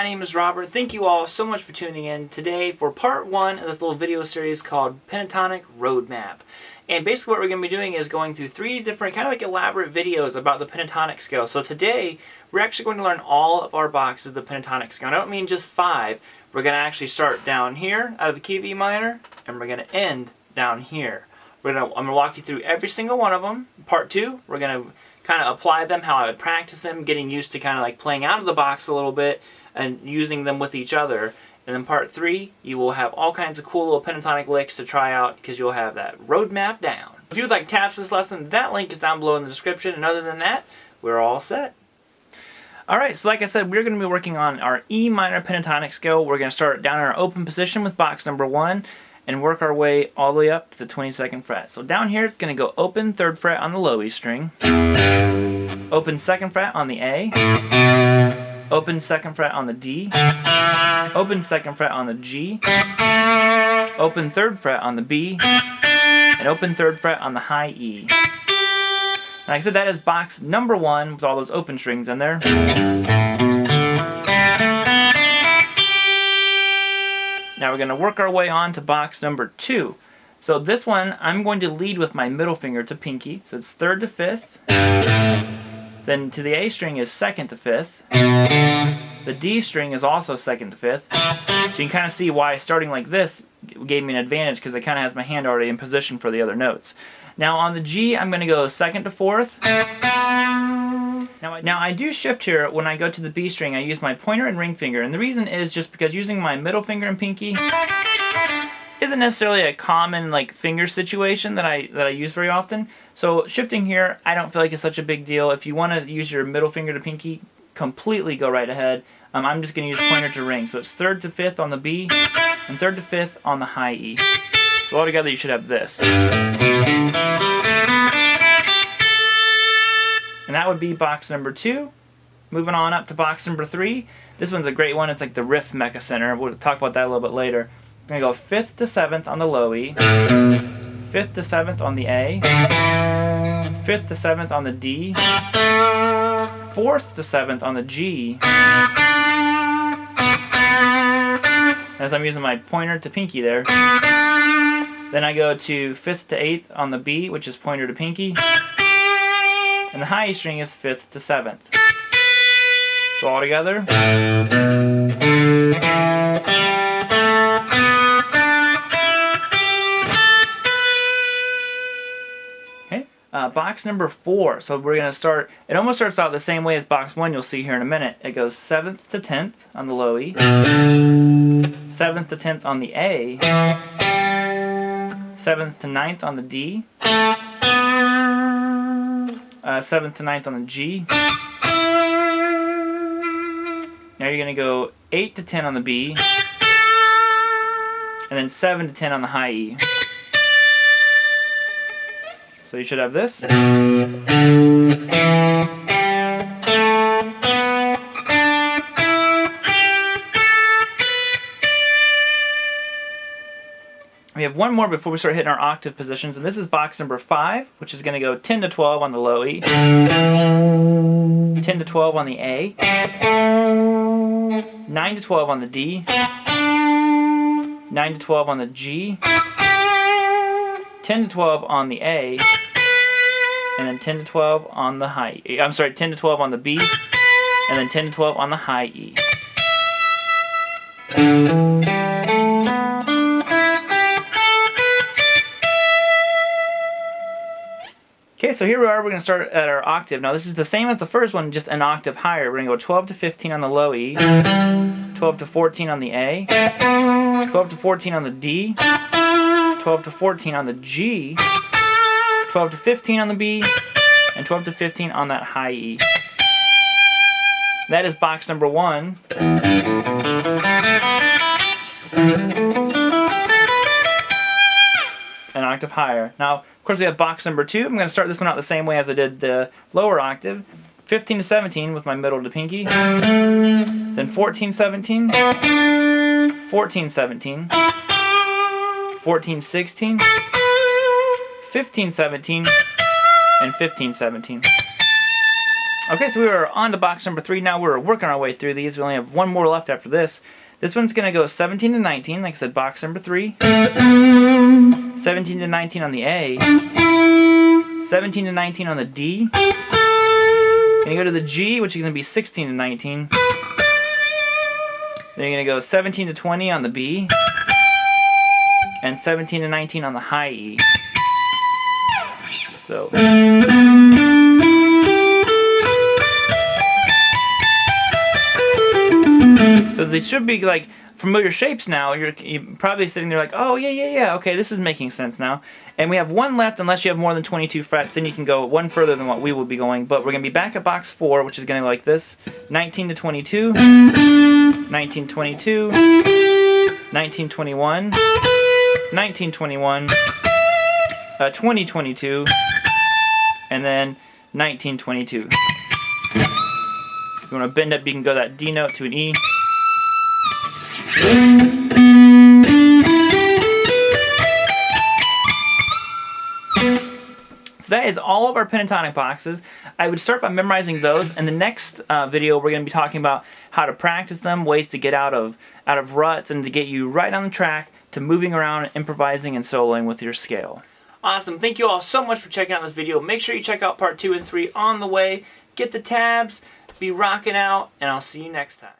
my name is Robert. Thank you all so much for tuning in today for part one of this little video series called Pentatonic Roadmap. And basically what we're going to be doing is going through three different kind of like elaborate videos about the pentatonic scale. So today we're actually going to learn all of our boxes of the pentatonic scale. And I don't mean just 5. We're going to actually start down here out of the key of E minor, and we're going to end down here. I'm going to walk you through every single one of them. Part 2, we're going to kind of apply them, how I would practice them, getting used to kind of like playing out of the box a little bit and using them with each other. And then part 3, you will have all kinds of cool little pentatonic licks to try out because you'll have that roadmap down. If you would like tabs for this lesson, that link is down below in the description. And other than that, we're all set. Alright, so like I said, we're going to be working on our E minor pentatonic scale. We're going to start down in our open position with box number 1 and work our way all the way up to the 22nd fret. So down here it's going to go open 3rd fret on the low E string, open 2nd fret on the A, open 2nd fret on the D, open 2nd fret on the G, open 3rd fret on the B, and open 3rd fret on the high E. Like I said, that is box number 1 with all those open strings in there. Now we're going to work our way on to box number 2. So this one, I'm going to lead with my middle finger to pinky. So it's 3rd to 5th. Then to the A string is 2nd to 5th. The D string is also 2nd to 5th. So you can kind of see why starting like this gave me an advantage because it kind of has my hand already in position for the other notes. Now on the G, I'm going to go 2nd to 4th. Now I do shift here when I go to the B string. I use my pointer and ring finger, and the reason is just because using my middle finger and pinky isn't necessarily a common like finger situation that I use very often. So shifting here, I don't feel like it's such a big deal. If you want to use your middle finger to pinky, completely go right ahead. I'm just going to use pointer to ring. So it's 3rd to 5th on the B and 3rd to 5th on the high E. So altogether you should have this. And that would be box number 2. Moving on up to box number 3. This one's a great one. It's like the riff mecha center. We'll talk about that a little bit later. I'm going to go 5th to 7th on the low E, 5th to 7th on the A, 5th to 7th on the D, 4th to 7th on the G, as I'm using my pointer to pinky there. Then I go to 5th to 8th on the B, which is pointer to pinky. And the high E string is 5th to 7th. So all together. Okay, box number 4. So we're going to start, it almost starts out the same way as box 1 you'll see here in a minute. It goes 7th to 10th on the low E, 7th to 10th on the A, 7th to 9th on the D, 7th to 9th on the G. Now you're going to go 8 to 10 on the B, and then 7 to 10 on the high E. So you should have this. We have one more before we start hitting our octave positions, and this is box number 5, which is going to go 10 to 12 on the low E, 10 to 12 on the A, 9 to 12 on the D, 9 to 12 on the G, 10 to 12 on the A, and then 10 to 12 on the high E. I'm sorry, 10 to 12 on the B, and then 10 to 12 on the high E. Okay, so here we are. We're going to start at our octave. Now this is the same as the first one, just an octave higher. We're going to go 12 to 15 on the low E, 12 to 14 on the A, 12 to 14 on the D, 12 to 14 on the G, 12 to 15 on the B, and 12 to 15 on that high E. That is box number 1. An octave higher. Now, of course, we have box number 2. I'm going to start this one out the same way as I did the lower octave. 15 to 17 with my middle to pinky. Then 14, 17. 14, 17. 14, 16. 15, 17. And 15, 17. Okay, so we are on to box number 3 now. We're working our way through these. We only have one more left after this. This one's going to go 17 to 19, like I said, box number 3. 17 to 19 on the A. 17 to 19 on the D. And you go to the G, which is going to be 16 to 19. Then you're going to go 17 to 20 on the B. And 17 to 19 on the high E. So... So these should be like familiar shapes now. You're probably sitting there like, oh yeah, okay, this is making sense now. And we have one left unless you have more than 22 frets, then you can go one further than what we will be going. But we're going to be back at box 4, which is going to go like this. 19 to 22, 1922, 1921, 1921, 2022, and then 1922. If you want to bend up, you can go that D note to an E. So that is all of our pentatonic boxes. I would start by memorizing those. In the next video, we're going to be talking about how to practice them, ways to get out of ruts, and to get you right on the track to moving around, improvising, and soloing with your scale. Awesome. Thank you all so much for checking out this video. Make sure you check out part 2 and 3 on the way. Get the tabs, be rocking out, and I'll see you next time.